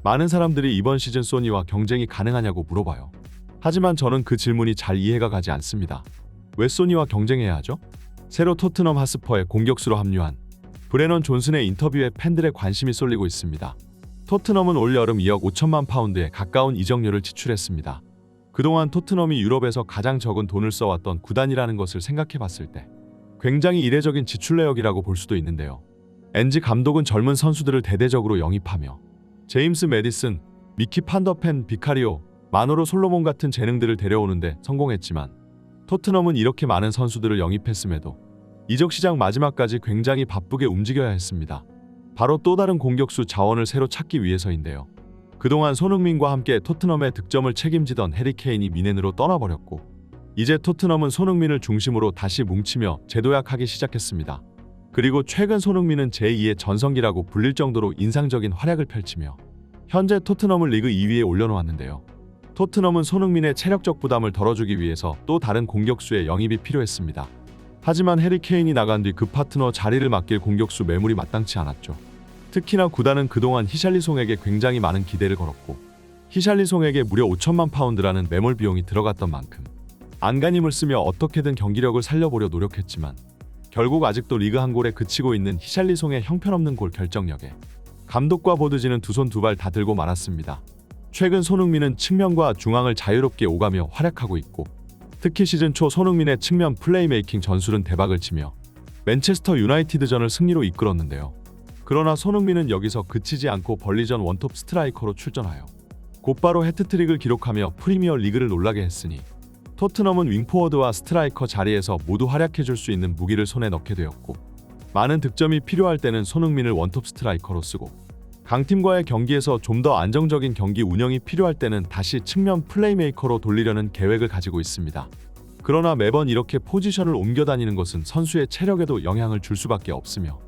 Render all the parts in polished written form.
많은 사람들이 이번 시즌 소니와 경쟁이 가능하냐고 물어봐요. 하지만 저는 그 질문이 잘 이해가 가지 않습니다. 왜 소니와 경쟁해야 하죠? 새로 토트넘 핫스퍼에 공격수로 합류한 브레넌 존슨의 인터뷰에 팬들의 관심이 쏠리고 있습니다. 토트넘은 올 여름 2억 5천만 파운드에 가까운 이적료를 지출했습니다. 그동안 토트넘이 유럽에서 가장 적은 돈을 써왔던 구단이라는 것을 생각해 봤을 때 굉장히 이례적인 지출 내역이라고 볼 수도 있는데요. 엔지 감독은 젊은 선수들을 대대적으로 영입하며 제임스 매디슨, 미키 판더펜, 비카리오, 마노로 솔로몬 같은 재능들을 데려오는데 성공했지만 토트넘은 이렇게 많은 선수들을 영입했음에도 이적 시장 마지막까지 굉장히 바쁘게 움직여야 했습니다. 바로 또 다른 공격수 자원을 새로 찾기 위해서인데요. 그동안 손흥민과 함께 토트넘의 득점을 책임지던 해리 케인이 미넨으로 떠나버렸고 이제 토트넘은 손흥민을 중심으로 다시 뭉치며 재도약하기 시작했습니다. 그리고 최근 손흥민은 제2의 전성기라고 불릴 정도로 인상적인 활약을 펼치며 현재 토트넘을 리그 2위에 올려놓았는데요. 토트넘은 손흥민의 체력적 부담을 덜어주기 위해서 또 다른 공격수의 영입이 필요했습니다. 하지만 해리 케인이 나간 뒤 그 파트너 자리를 맡길 공격수 매물이 마땅치 않았죠. 특히나 구단은 그동안 히샬리송에게 굉장히 많은 기대를 걸었고 히샬리송에게 무려 5천만 파운드라는 매몰 비용이 들어갔던 만큼 안간힘을 쓰며 어떻게든 경기력을 살려보려 노력했지만 결국 아직도 리그 한 골에 그치고 있는 히샬리송의 형편없는 골 결정력에 감독과 보드진은 두 손 두 발 다 들고 말았습니다. 최근 손흥민은 측면과 중앙을 자유롭게 오가며 활약하고 있고 특히 시즌 초 손흥민의 측면 플레이메이킹 전술은 대박을 치며 맨체스터 유나이티드전을 승리로 이끌었는데요. 그러나 손흥민은 여기서 그치지 않고 벌리전 원톱 스트라이커로 출전하여 곧바로 해트트릭을 기록하며 프리미어 리그를 놀라게 했으니 토트넘은 윙포워드와 스트라이커 자리에서 모두 활약해줄 수 있는 무기를 손에 넣게 되었고 많은 득점이 필요할 때는 손흥민을 원톱 스트라이커로 쓰고 강팀과의 경기에서 좀 더 안정적인 경기 운영이 필요할 때는 다시 측면 플레이메이커로 돌리려는 계획을 가지고 있습니다. 그러나 매번 이렇게 포지션을 옮겨 다니는 것은 선수의 체력에도 영향을 줄 수밖에 없으며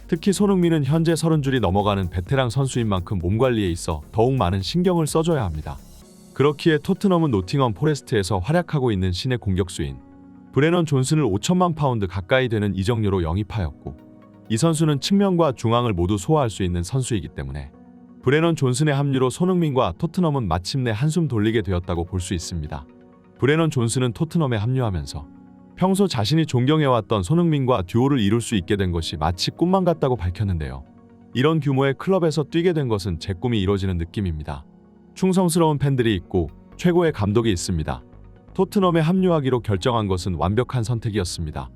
특히 손흥민은 현재 30줄이 넘어가는 베테랑 선수인 만큼 몸 관리에 있어 더욱 많은 신경을 써줘야 합니다. 그렇기에 토트넘은 노팅엄 포레스트에서 활약하고 있는 신의 공격수인 브레넌 존슨을 5천만 파운드 가까이 되는 이적료로 영입하였고 이 선수는 측면과 중앙을 모두 소화할 수 있는 선수이기 때문에 브레넌 존슨의 합류로 손흥민과 토트넘은 마침내 한숨 돌리게 되었다고 볼 수 있습니다. 브레넌 존슨은 토트넘에 합류하면서 평소 자신이 존경해왔던 손흥민과 듀오를 이룰 수 있게 된 것이 마치 꿈만 같다고 밝혔는데요. 이런 규모의 클럽에서 뛰게 된 것은 제 꿈이 이루어지는 느낌입니다. 충성스러운 팬들이 있고 최고의 감독이 있습니다. 토트넘에 합류하기로 결정한 것은 완벽한 선택이었습니다.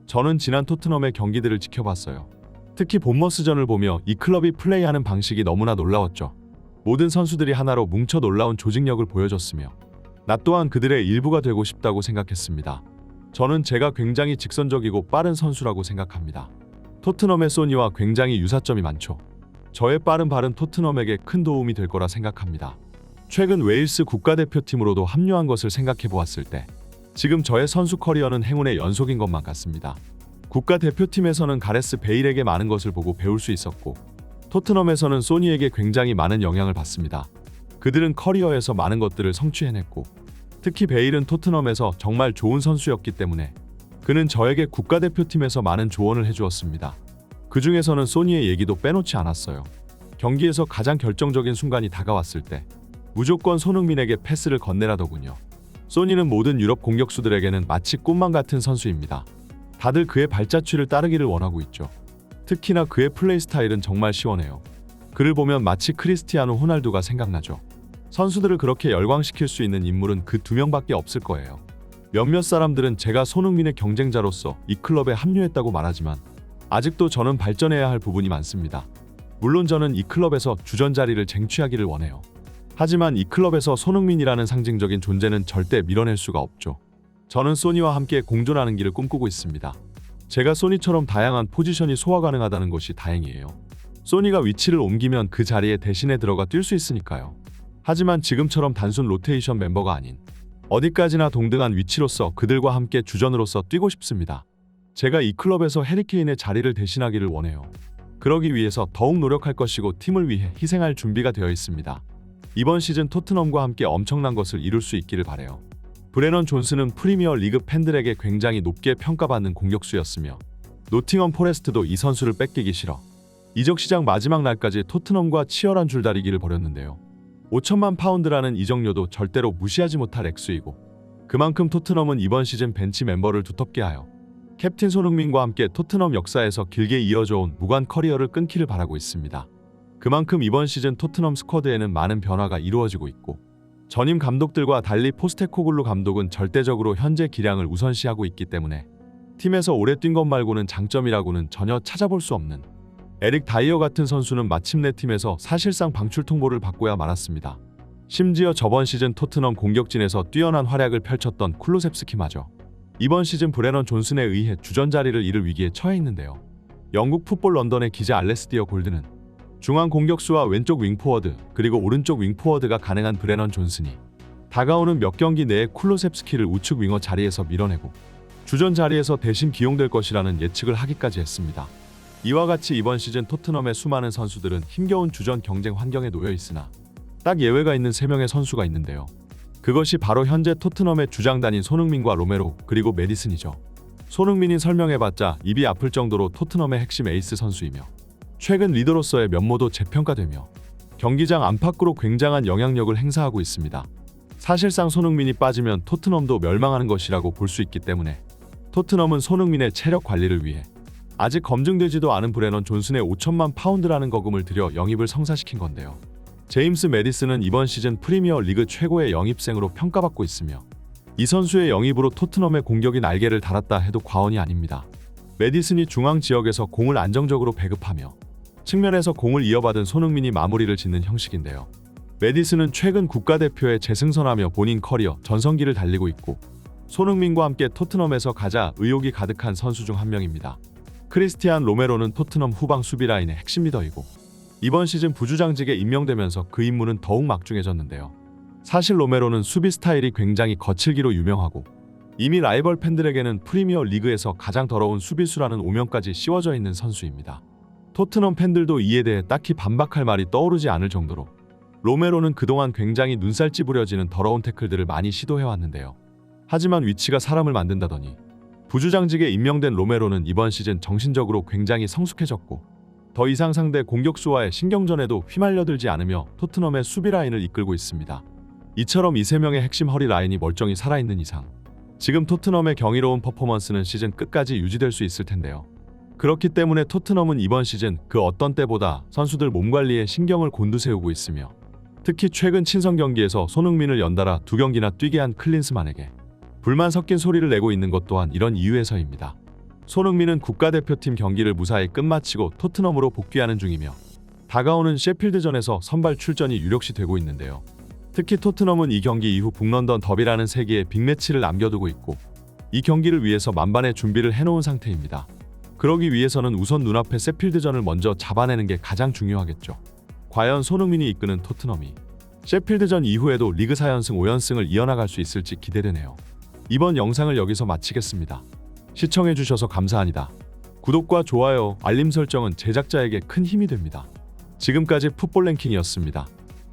저는 지난 토트넘의 경기들을 지켜봤어요. 특히 본머스전을 보며 이 클럽이 플레이하는 방식이 너무나 놀라웠죠. 모든 선수들이 하나로 뭉쳐 놀라운 조직력을 보여줬으며 나 또한 그들의 일부가 되고 싶다고 생각했습니다. 저는 제가 굉장히 직선적이고 빠른 선수라고 생각합니다. 토트넘의 소니와 굉장히 유사점이 많죠. 저의 빠른 발은 토트넘에게 큰 도움이 될 거라 생각합니다. 최근 웨일스 국가대표팀으로도 합류한 것을 생각해 보았을 때 지금 저의 선수 커리어는 행운의 연속인 것만 같습니다. 국가대표팀에서는 가레스 베일에게 많은 것을 보고 배울 수 있었고 토트넘에서는 소니에게 굉장히 많은 영향을 받습니다. 그들은 커리어에서 많은 것들을 성취해냈고 특히 베일은 토트넘에서 정말 좋은 선수였기 때문에 그는 저에게 국가대표팀에서 많은 조언을 해주었습니다. 그 중에서는 소니의 얘기도 빼놓지 않았어요. 경기에서 가장 결정적인 순간이 다가왔을 때 무조건 손흥민에게 패스를 건네라더군요. 소니는 모든 유럽 공격수들에게는 마치 꿈만 같은 선수입니다. 다들 그의 발자취를 따르기를 원하고 있죠. 특히나 그의 플레이 스타일은 정말 시원해요. 그를 보면 마치 크리스티아노 호날두가 생각나죠. 선수들을 그렇게 열광시킬 수 있는 인물은 그 두 명밖에 없을 거예요. 몇몇 사람들은 제가 손흥민의 경쟁자로서 이 클럽에 합류했다고 말하지만 아직도 저는 발전해야 할 부분이 많습니다. 물론 저는 이 클럽에서 주전 자리를 쟁취하기를 원해요. 하지만 이 클럽에서 손흥민이라는 상징적인 존재는 절대 밀어낼 수가 없죠. 저는 소니와 함께 공존하는 길을 꿈꾸고 있습니다. 제가 소니처럼 다양한 포지션이 소화 가능하다는 것이 다행이에요. 소니가 위치를 옮기면 그 자리에 대신에 들어가 뛸 수 있으니까요. 하지만 지금처럼 단순 로테이션 멤버가 아닌 어디까지나 동등한 위치로서 그들과 함께 주전으로서 뛰고 싶습니다. 제가 이 클럽에서 해리 케인의 자리를 대신하기를 원해요. 그러기 위해서 더욱 노력할 것이고 팀을 위해 희생할 준비가 되어 있습니다. 이번 시즌 토트넘과 함께 엄청난 것을 이룰 수 있기를 바라요. 브레넌 존슨은 프리미어 리그 팬들에게 굉장히 높게 평가받는 공격수였으며 노팅엄 포레스트도 이 선수를 뺏기기 싫어 이적 시장 마지막 날까지 토트넘과 치열한 줄다리기를 벌였는데요. 5천만 파운드라는 이적료도 절대로 무시하지 못할 액수이고 그만큼 토트넘은 이번 시즌 벤치 멤버를 두텁게 하여 캡틴 손흥민과 함께 토트넘 역사에서 길게 이어져온 무관 커리어를 끊기를 바라고 있습니다. 그만큼 이번 시즌 토트넘 스쿼드에는 많은 변화가 이루어지고 있고 전임 감독들과 달리 포스테코글루 감독은 절대적으로 현재 기량을 우선시하고 있기 때문에 팀에서 오래 뛴 것 말고는 장점이라고는 전혀 찾아볼 수 없는 에릭 다이어 같은 선수는 마침내 팀에서 사실상 방출 통보를 받고야 말았습니다. 심지어 저번 시즌 토트넘 공격진에서 뛰어난 활약을 펼쳤던 쿨루셉스키마저 이번 시즌 브레넌 존슨에 의해 주전 자리를 잃을 위기에 처해 있는데요. 영국 풋볼 런던의 기자 알레스디어 골드는 중앙 공격수와 왼쪽 윙포워드 그리고 오른쪽 윙포워드가 가능한 브레넌 존슨이 다가오는 몇 경기 내에 쿨루셉스키를 우측 윙어 자리에서 밀어내고 주전 자리에서 대신 기용될 것이라는 예측을 하기까지 했습니다. 이와 같이 이번 시즌 토트넘의 수많은 선수들은 힘겨운 주전 경쟁 환경에 놓여 있으나 딱 예외가 있는 3명의 선수가 있는데요. 그것이 바로 현재 토트넘의 주장단인 손흥민과 로메로 그리고 메디슨이죠. 손흥민이 설명해봤자 입이 아플 정도로 토트넘의 핵심 에이스 선수이며 최근 리더로서의 면모도 재평가되며 경기장 안팎으로 굉장한 영향력을 행사하고 있습니다. 사실상 손흥민이 빠지면 토트넘도 멸망하는 것이라고 볼 수 있기 때문에 토트넘은 손흥민의 체력 관리를 위해 아직 검증되지도 않은 브레넌 존슨의 5천만 파운드라는 거금을 들여 영입을 성사시킨 건데요. 제임스 메디슨은 이번 시즌 프리미어 리그 최고의 영입생으로 평가받고 있으며 이 선수의 영입으로 토트넘의 공격이 날개를 달았다 해도 과언이 아닙니다. 메디슨이 중앙 지역에서 공을 안정적으로 배급하며 측면에서 공을 이어받은 손흥민이 마무리를 짓는 형식인데요. 메디슨은 최근 국가대표에 재승선하며 본인 커리어 전성기를 달리고 있고 손흥민과 함께 토트넘에서 가장 의욕이 가득한 선수 중 한 명입니다. 크리스티안 로메로는 토트넘 후방 수비 라인의 핵심 리더이고 이번 시즌 부주장직에 임명되면서 그 임무는 더욱 막중해졌는데요. 사실 로메로는 수비 스타일이 굉장히 거칠기로 유명하고 이미 라이벌 팬들에게는 프리미어 리그에서 가장 더러운 수비수라는 오명까지 씌워져 있는 선수입니다. 토트넘 팬들도 이에 대해 딱히 반박할 말이 떠오르지 않을 정도로 로메로는 그동안 굉장히 눈살 찌푸려지는 더러운 태클들을 많이 시도해왔는데요. 하지만 위치가 사람을 만든다더니 부주장직에 임명된 로메로는 이번 시즌 정신적으로 굉장히 성숙해졌고 더 이상 상대 공격수와의 신경전에도 휘말려들지 않으며 토트넘의 수비 라인을 이끌고 있습니다. 이처럼 이 3명의 핵심 허리 라인이 멀쩡히 살아있는 이상 지금 토트넘의 경이로운 퍼포먼스는 시즌 끝까지 유지될 수 있을 텐데요. 그렇기 때문에 토트넘은 이번 시즌 그 어떤 때보다 선수들 몸관리에 신경을 곤두세우고 있으며 특히 최근 친선 경기에서 손흥민을 연달아 2경기나 뛰게 한 클린스만에게 불만 섞인 소리를 내고 있는 것 또한 이런 이유에서입니다. 손흥민은 국가대표팀 경기를 무사히 끝마치고 토트넘으로 복귀하는 중이며 다가오는 셰필드전에서 선발 출전이 유력시 되고 있는데요. 특히 토트넘은 이 경기 이후 북런던 더비라는 세계의 빅매치를 남겨두고 있고 이 경기를 위해서 만반의 준비를 해놓은 상태입니다. 그러기 위해서는 우선 눈앞의 셰필드전을 먼저 잡아내는 게 가장 중요하겠죠. 과연 손흥민이 이끄는 토트넘이 셰필드전 이후에도 리그 4연승 5연승을 이어나갈 수 있을지 기대되네요. 이번 영상을 여기서 마치겠습니다. 시청해주셔서 감사합니다. 구독과 좋아요, 알림 설정은 제작자에게 큰 힘이 됩니다. 지금까지 풋볼 랭킹이었습니다.